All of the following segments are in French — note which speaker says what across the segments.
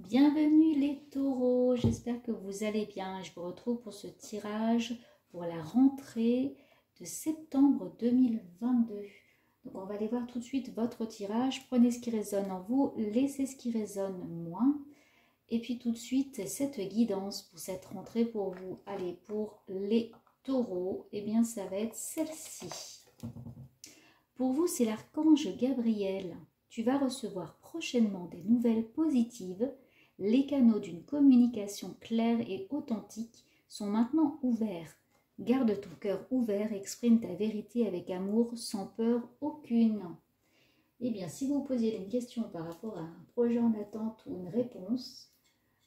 Speaker 1: Bienvenue les taureaux, j'espère que vous allez bien. Je vous retrouve pour ce tirage pour la rentrée de septembre 2022. Donc on va aller voir tout de suite votre tirage. Prenez ce qui résonne en vous, laissez ce qui résonne moins. Et puis tout de suite cette guidance pour cette rentrée pour vous. Allez, pour les taureaux, eh bien ça va être celle-ci. Pour vous, c'est l'archange Gabriel. Tu vas recevoir prochainement des nouvelles positives. Les canaux d'une communication claire et authentique sont maintenant ouverts. Garde ton cœur ouvert et exprime ta vérité avec amour, sans peur aucune. Eh bien, si vous posiez une question par rapport à un projet en attente ou une réponse,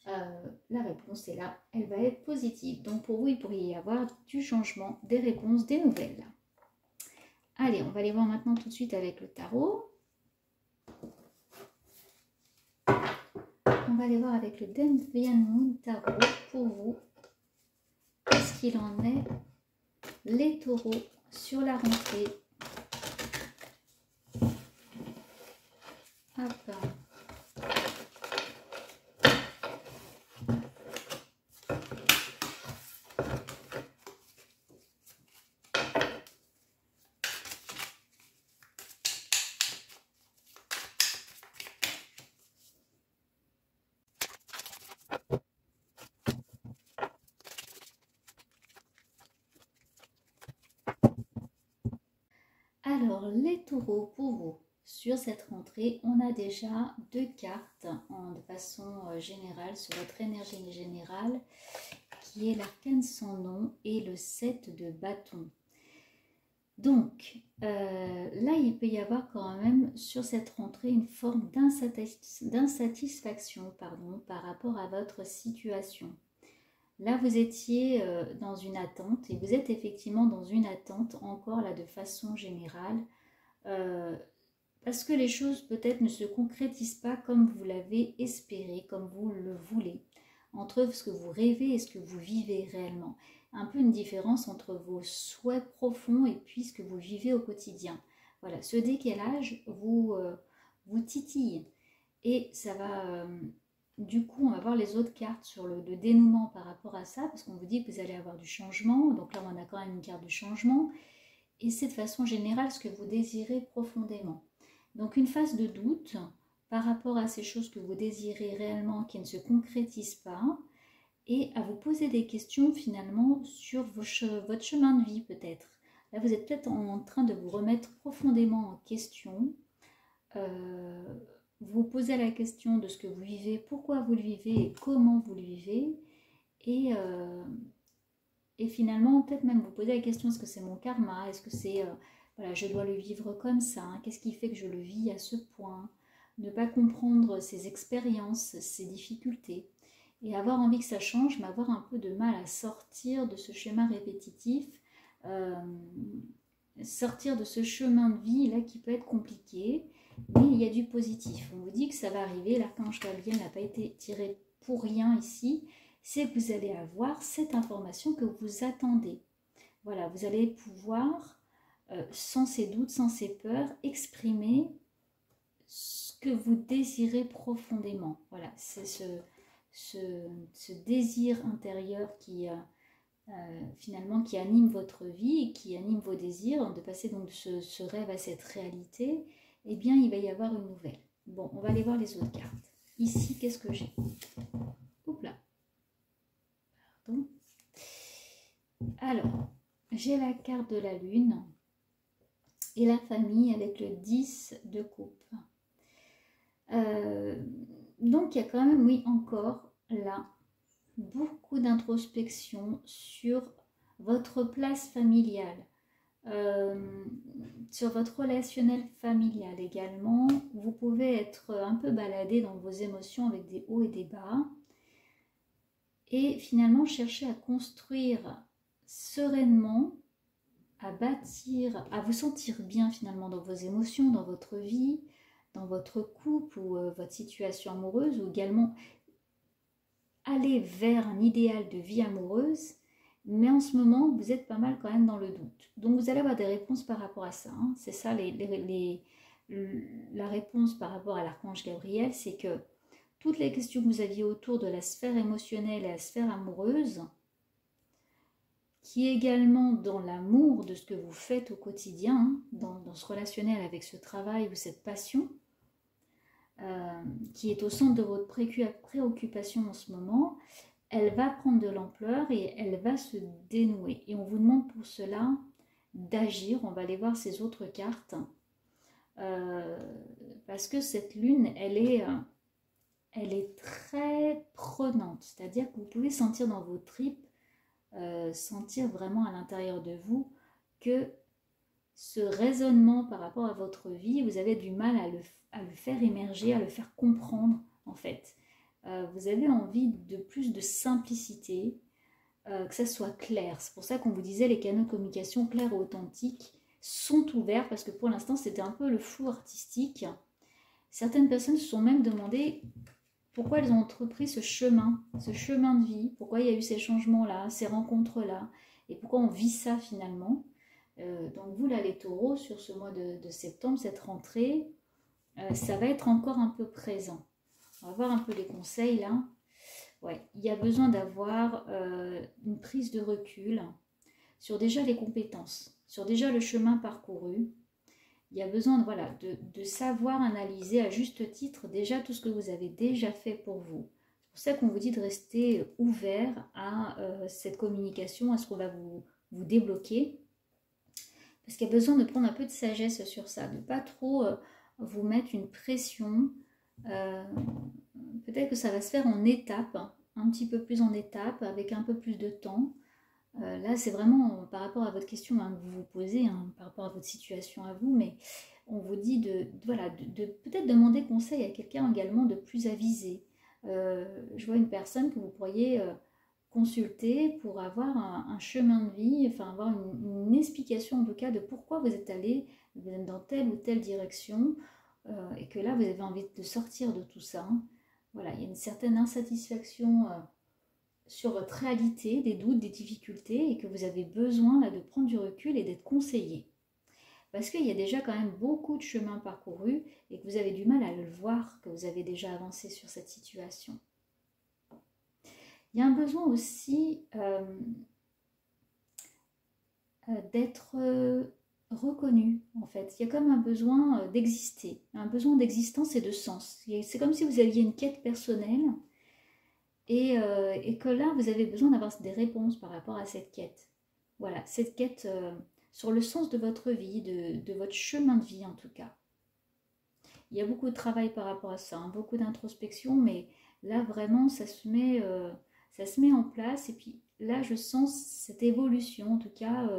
Speaker 1: la réponse est là, elle va être positive. Donc pour vous, il pourrait y avoir du changement, des réponses, des nouvelles. Allez, on va aller voir maintenant tout de suite avec le tarot. On va aller voir avec le Deviant Moon Tarot pour vous. Qu'est-ce qu'il en est, les taureaux, sur la rentrée. Hop. Alors, les taureaux, pour vous, sur cette rentrée, on a déjà deux cartes de façon générale, sur votre énergie générale, qui est l'arcane sans nom et le 7 de bâton. Donc, là, il peut y avoir quand même, sur cette rentrée, une forme d'insatisfaction par rapport à votre situation. Là, vous étiez dans une attente et vous êtes effectivement dans une attente encore là de façon générale parce que les choses peut-être ne se concrétisent pas comme vous l'avez espéré, comme vous le voulez, entre ce que vous rêvez et ce que vous vivez réellement. Un peu une différence entre vos souhaits profonds et puis ce que vous vivez au quotidien. Voilà, ce décalage vous titille et ça va... Du coup, on va voir les autres cartes sur le dénouement par rapport à ça, parce qu'on vous dit que vous allez avoir du changement. Donc là, on a quand même une carte de changement. Et c'est de façon générale ce que vous désirez profondément. Donc une phase de doute par rapport à ces choses que vous désirez réellement qui ne se concrétisent pas. Et à vous poser des questions finalement sur votre chemin de vie peut-être. Là, vous êtes peut-être en train de vous remettre profondément en question. Vous posez la question de ce que vous vivez, pourquoi vous le vivez et comment vous le vivez. Et finalement, peut-être même vous posez la question, est-ce que c'est mon karma? Est-ce que c'est, voilà, je dois le vivre comme ça? Qu'est-ce qui fait que je le vis à ce point? Ne pas comprendre ses expériences, ses difficultés. Et avoir envie que ça change, mais avoir un peu de mal à sortir de ce schéma répétitif. Sortir de ce chemin de vie là qui peut être compliqué. Mais il y a du positif. On vous dit que ça va arriver. L'archange Gabriel n'a pas été tiré pour rien ici. C'est que vous allez avoir cette information que vous attendez. Voilà, vous allez pouvoir, sans ces doutes, sans ces peurs, exprimer ce que vous désirez profondément. Voilà, c'est ce désir intérieur qui, finalement, qui anime votre vie, qui anime vos désirs, de passer donc de ce rêve à cette réalité. Eh bien, il va y avoir une nouvelle. Bon, on va aller voir les autres cartes. Ici, qu'est-ce que j'ai? Oups là. Pardon. Alors, j'ai la carte de la lune et la famille avec le 10 de coupe. Donc, il y a quand même, oui, encore là, beaucoup d'introspection sur votre place familiale. Sur votre relationnel familial également, vous pouvez être un peu baladé dans vos émotions avec des hauts et des bas et finalement chercher à construire sereinement, à bâtir, à vous sentir bien finalement dans vos émotions, dans votre vie, dans votre couple ou votre situation amoureuse, ou également aller vers un idéal de vie amoureuse. Mais en ce moment, vous êtes pas mal quand même dans le doute. Donc vous allez avoir des réponses par rapport à ça. C'est ça la réponse par rapport à l'archange Gabriel, c'est que toutes les questions que vous aviez autour de la sphère émotionnelle et la sphère amoureuse, qui est également dans l'amour de ce que vous faites au quotidien, hein, dans ce relationnel avec ce travail ou cette passion, qui est au centre de votre préoccupation en ce moment, elle va prendre de l'ampleur et elle va se dénouer. Et on vous demande pour cela d'agir. On va aller voir ces autres cartes. Parce que cette lune, elle est très prenante. C'est-à-dire que vous pouvez sentir dans vos tripes, sentir vraiment à l'intérieur de vous que ce raisonnement par rapport à votre vie, vous avez du mal à le faire émerger, à le faire comprendre en fait. Vous avez envie de plus de simplicité, que ça soit clair. C'est pour ça qu'on vous disait les canaux de communication clairs et authentiques sont ouverts, parce que pour l'instant c'était un peu le flou artistique. Certaines personnes se sont même demandé pourquoi elles ont entrepris ce chemin de vie, pourquoi il y a eu ces changements-là, ces rencontres-là, et pourquoi on vit ça finalement. Donc vous là les taureaux, sur ce mois de septembre, cette rentrée, ça va être encore un peu présent. On va voir un peu les conseils là. Ouais, il y a besoin d'avoir une prise de recul sur déjà les compétences, sur déjà le chemin parcouru. Il y a besoin de savoir analyser à juste titre déjà tout ce que vous avez déjà fait pour vous. C'est pour ça qu'on vous dit de rester ouvert à cette communication, à ce qu'on va vous débloquer. Parce qu'il y a besoin de prendre un peu de sagesse sur ça, de ne pas trop vous mettre une pression. Peut-être que ça va se faire en étapes, un petit peu plus en étapes, avec un peu plus de temps. Là, c'est vraiment par rapport à votre question que vous vous posez, par rapport à votre situation à vous, mais on vous dit de peut-être demander conseil à quelqu'un également de plus avisé. Je vois une personne que vous pourriez consulter pour avoir un chemin de vie, enfin avoir une explication en tout cas de pourquoi vous êtes allé dans telle ou telle direction, et que là vous avez envie de sortir de tout ça. Voilà, il y a une certaine insatisfaction sur votre réalité, des doutes, des difficultés, et que vous avez besoin là, de prendre du recul et d'être conseillé. Parce qu'il y a déjà quand même beaucoup de chemin parcouru et que vous avez du mal à le voir, que vous avez déjà avancé sur cette situation. Il y a un besoin aussi d'être reconnu, en fait. Il y a comme un besoin d'exister, un besoin d'existence et de sens. C'est comme si vous aviez une quête personnelle et que là, vous avez besoin d'avoir des réponses par rapport à cette quête. Voilà, cette quête sur le sens de votre vie, de votre chemin de vie en tout cas. Il y a beaucoup de travail par rapport à ça, beaucoup d'introspection, mais là, vraiment, ça se met en place. Et puis là, je sens cette évolution, en tout cas,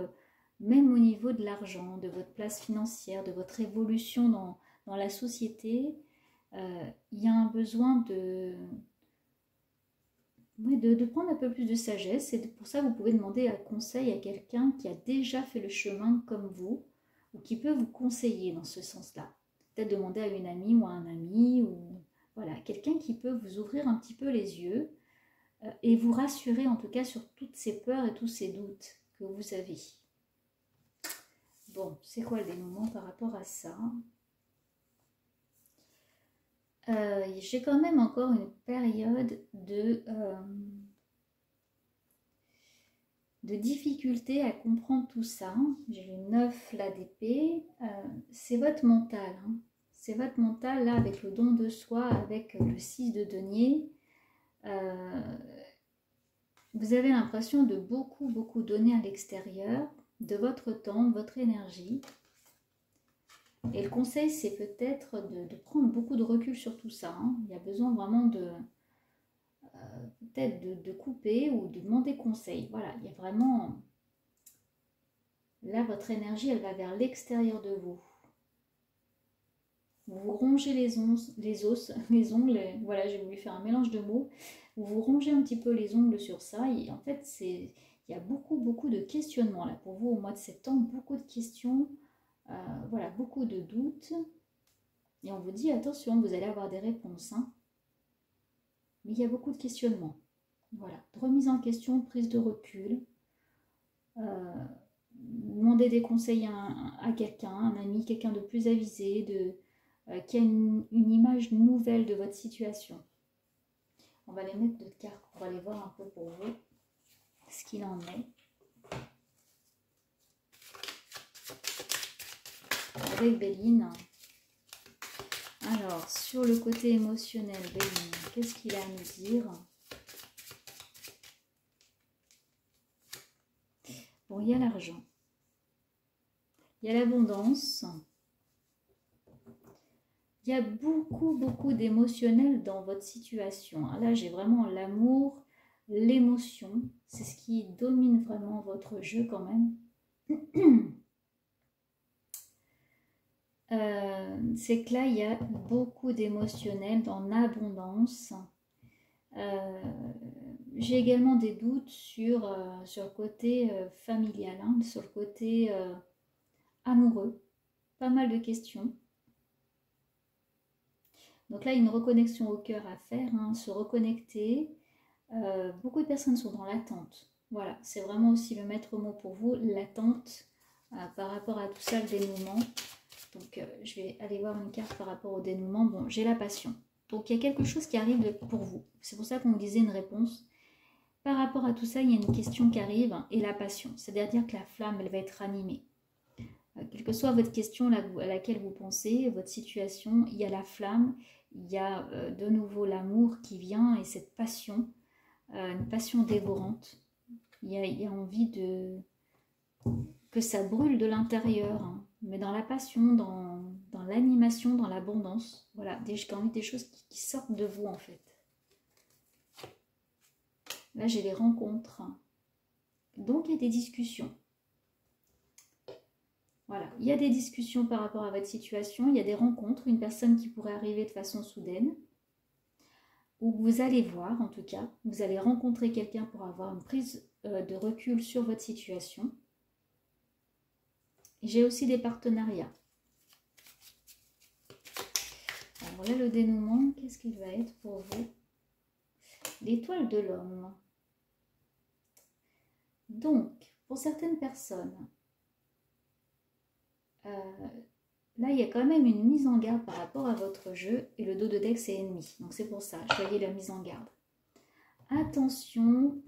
Speaker 1: même au niveau de l'argent, de votre place financière, de votre évolution dans la société. Il y a un besoin de prendre un peu plus de sagesse. Et pour ça, vous pouvez demander un conseil à quelqu'un qui a déjà fait le chemin comme vous, ou qui peut vous conseiller dans ce sens-là. Peut-être demander à une amie ou à un ami, ou voilà, quelqu'un qui peut vous ouvrir un petit peu les yeux et vous rassurer en tout cas sur toutes ces peurs et tous ces doutes que vous avez. Bon, c'est quoi le dénouement par rapport à ça? J'ai quand même encore une période de difficulté à comprendre tout ça. J'ai le 9 là d'épée. C'est votre mental. C'est votre mental là avec le don de soi, avec le 6 de denier. Vous avez l'impression de beaucoup donner à l'extérieur, de votre temps, de votre énergie. Et le conseil, c'est peut-être de prendre beaucoup de recul sur tout ça. Il y a besoin vraiment peut-être de couper ou de demander conseil. Voilà, il y a vraiment... Là, votre énergie, elle va vers l'extérieur de vous. Vous vous rongez les ongles, voilà, j'ai voulu faire un mélange de mots. Vous vous rongez un petit peu les ongles sur ça. Et en fait, il y a beaucoup de questionnements là pour vous au mois de septembre. Beaucoup de questions, voilà, beaucoup de doutes. Et on vous dit, attention, vous allez avoir des réponses. Mais il y a beaucoup de questionnements. Voilà, de remise en question, prise de recul. Demander des conseils à quelqu'un, un ami, quelqu'un de plus avisé, qui a une image nouvelle de votre situation. On va les mettre de cartes pour aller voir un peu pour vous ce qu'il en est. Avec Béline. Alors, sur le côté émotionnel, Béline, qu'est-ce qu'il a à nous dire? Bon, il y a l'argent. Il y a l'abondance. Il y a beaucoup d'émotionnel dans votre situation. Là, j'ai vraiment l'amour, l'émotion. C'est ce qui domine vraiment votre jeu quand même. C'est que là, il y a beaucoup d'émotionnel en abondance. J'ai également des doutes sur le côté familial, hein, sur le côté amoureux. Pas mal de questions. Donc là, il y a une reconnexion au cœur à faire, hein, se reconnecter. Beaucoup de personnes sont dans l'attente. Voilà, c'est vraiment aussi le maître mot pour vous, l'attente par rapport à tout ça, le dénouement. Donc, je vais aller voir une carte par rapport au dénouement. Bon, j'ai la passion. Donc, il y a quelque chose qui arrive pour vous. C'est pour ça qu'on vous disait une réponse. Par rapport à tout ça, il y a une question qui arrive et la passion. C'est-à-dire que la flamme, elle va être animée. Quelle que soit votre question à laquelle vous pensez, votre situation, il y a la flamme, il y a de nouveau l'amour qui vient et cette passion, une passion dévorante. Il y a envie que ça brûle de l'intérieur, hein, mais dans la passion, dans l'animation, dans l'abondance. Voilà, j'ai envie des choses qui sortent de vous en fait. Là, j'ai les rencontres. Donc, il y a des discussions. Voilà, il y a des discussions par rapport à votre situation, il y a des rencontres, une personne qui pourrait arriver de façon soudaine, ou vous allez voir en tout cas, vous allez rencontrer quelqu'un pour avoir une prise de recul sur votre situation. J'ai aussi des partenariats. Alors là, le dénouement, qu'est-ce qu'il va être pour vous? L'étoile de l'homme. Donc, pour certaines personnes, là, il y a quand même une mise en garde par rapport à votre jeu et le dos de deck, c'est ennemi. Donc, c'est pour ça, je voyais la mise en garde. Attention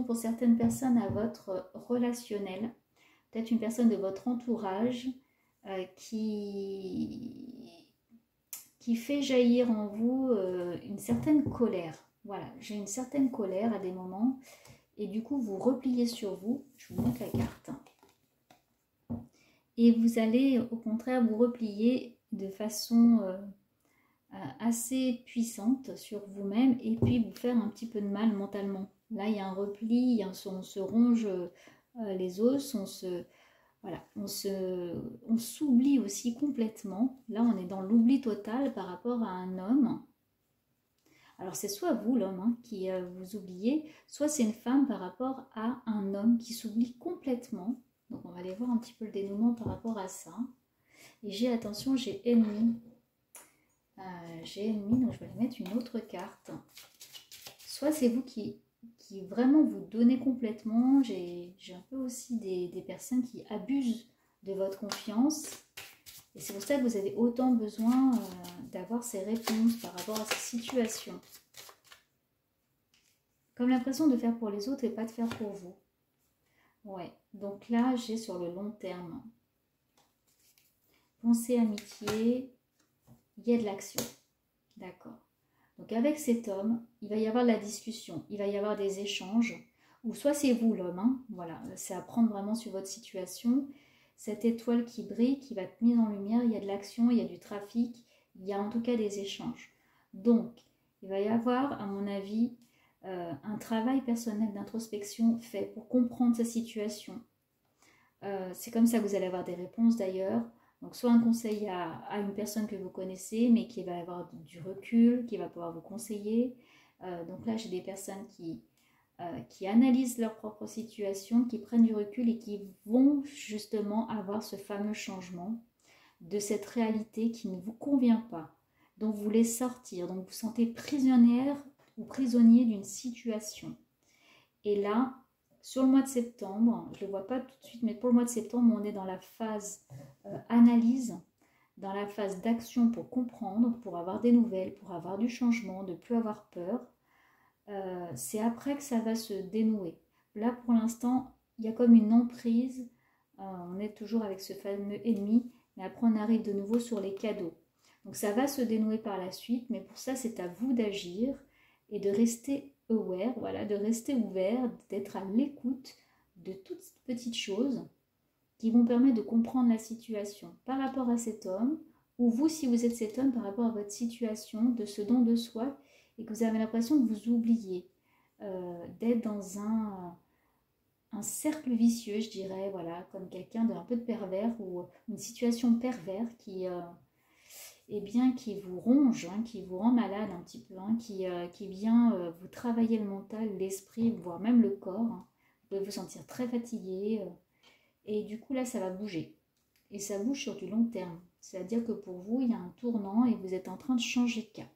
Speaker 1: pour certaines personnes à votre relationnel. Peut-être une personne de votre entourage qui fait jaillir en vous une certaine colère. Voilà, j'ai une certaine colère à des moments. Et du coup, vous repliez sur vous. Je vous montre la carte. Et vous allez, au contraire, vous replier de façon assez puissante sur vous-même. Et puis, vous faire un petit peu de mal mentalement. Là, il y a un repli, on se ronge les os, on s'oublie aussi complètement. Là, on est dans l'oubli total par rapport à un homme. Alors, c'est soit vous, l'homme, hein, qui vous oubliez, soit c'est une femme par rapport à un homme qui s'oublie complètement. Donc, on va aller voir un petit peu le dénouement par rapport à ça. Et attention, j'ai ennemi. J'ai ennemi, donc je vais aller mettre une autre carte. Soit c'est vous qui vraiment vous donnez complètement. J'ai un peu aussi des personnes qui abusent de votre confiance. Et c'est pour ça que vous avez autant besoin d'avoir ces réponses par rapport à ces situations. Comme l'impression de faire pour les autres et pas de faire pour vous. Ouais, donc là, j'ai sur le long terme. Pensée, amitié, il y a de l'action. D'accord. Donc avec cet homme, il va y avoir de la discussion, il va y avoir des échanges. Ou soit c'est vous l'homme, hein, voilà, c'est à prendre vraiment sur votre situation. Cette étoile qui brille, qui va être mise en lumière, il y a de l'action, il y a du trafic, il y a en tout cas des échanges. Donc, il va y avoir, à mon avis, un travail personnel d'introspection fait pour comprendre sa situation. C'est comme ça que vous allez avoir des réponses d'ailleurs. Donc, soit un conseil à une personne que vous connaissez, mais qui va avoir du recul, qui va pouvoir vous conseiller. Donc là, j'ai des personnes qui analysent leur propre situation, qui prennent du recul et qui vont justement avoir ce fameux changement de cette réalité qui ne vous convient pas, dont vous voulez sortir, donc vous vous sentez prisonnière ou prisonnier d'une situation. Et là, sur le mois de septembre, je ne le vois pas tout de suite, mais pour le mois de septembre, on est dans la phase analyse dans la phase d'action pour comprendre, pour avoir des nouvelles, pour avoir du changement, de ne plus avoir peur, c'est après que ça va se dénouer. Là, pour l'instant, il y a comme une emprise. On est toujours avec ce fameux ennemi, mais après, on arrive de nouveau sur les cadeaux. Donc, ça va se dénouer par la suite, mais pour ça, c'est à vous d'agir et de rester aware, voilà, de rester ouvert, d'être à l'écoute de toutes petites choses qui vont permettre de comprendre la situation par rapport à cet homme, ou vous, si vous êtes cet homme, par rapport à votre situation, de ce don de soi, et que vous avez l'impression que vous oubliez, d'être dans un cercle vicieux, je dirais, voilà, comme quelqu'un d'un peu de pervers, ou une situation pervers eh bien, qui vous ronge, hein, qui vous rend malade un petit peu, hein, qui vient vous travailler le mental, l'esprit, voire même le corps. Hein. Vous pouvez vous sentir très fatigué, et du coup là, ça va bouger. Et ça bouge sur du long terme. C'est-à-dire que pour vous, il y a un tournant et vous êtes en train de changer de cap.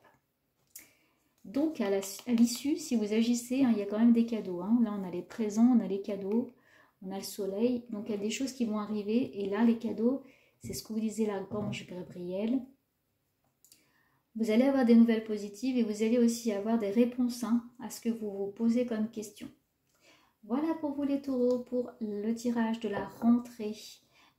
Speaker 1: Donc, à l'issue, si vous agissez, hein, il y a quand même des cadeaux. Hein. Là, on a les présents, on a les cadeaux, on a le soleil. Donc, il y a des choses qui vont arriver. Et là, les cadeaux, c'est ce que vous disait l'archange Gabriel. Vous allez avoir des nouvelles positives et vous allez aussi avoir des réponses hein, à ce que vous vous posez comme question. Voilà pour vous les taureaux, pour le tirage de la rentrée.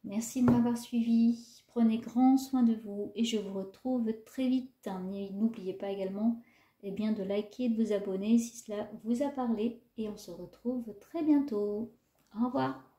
Speaker 1: Merci de m'avoir suivi. Prenez grand soin de vous et je vous retrouve très vite. N'oubliez pas également de liker et de vous abonner si cela vous a parlé. Et on se retrouve très bientôt. Au revoir.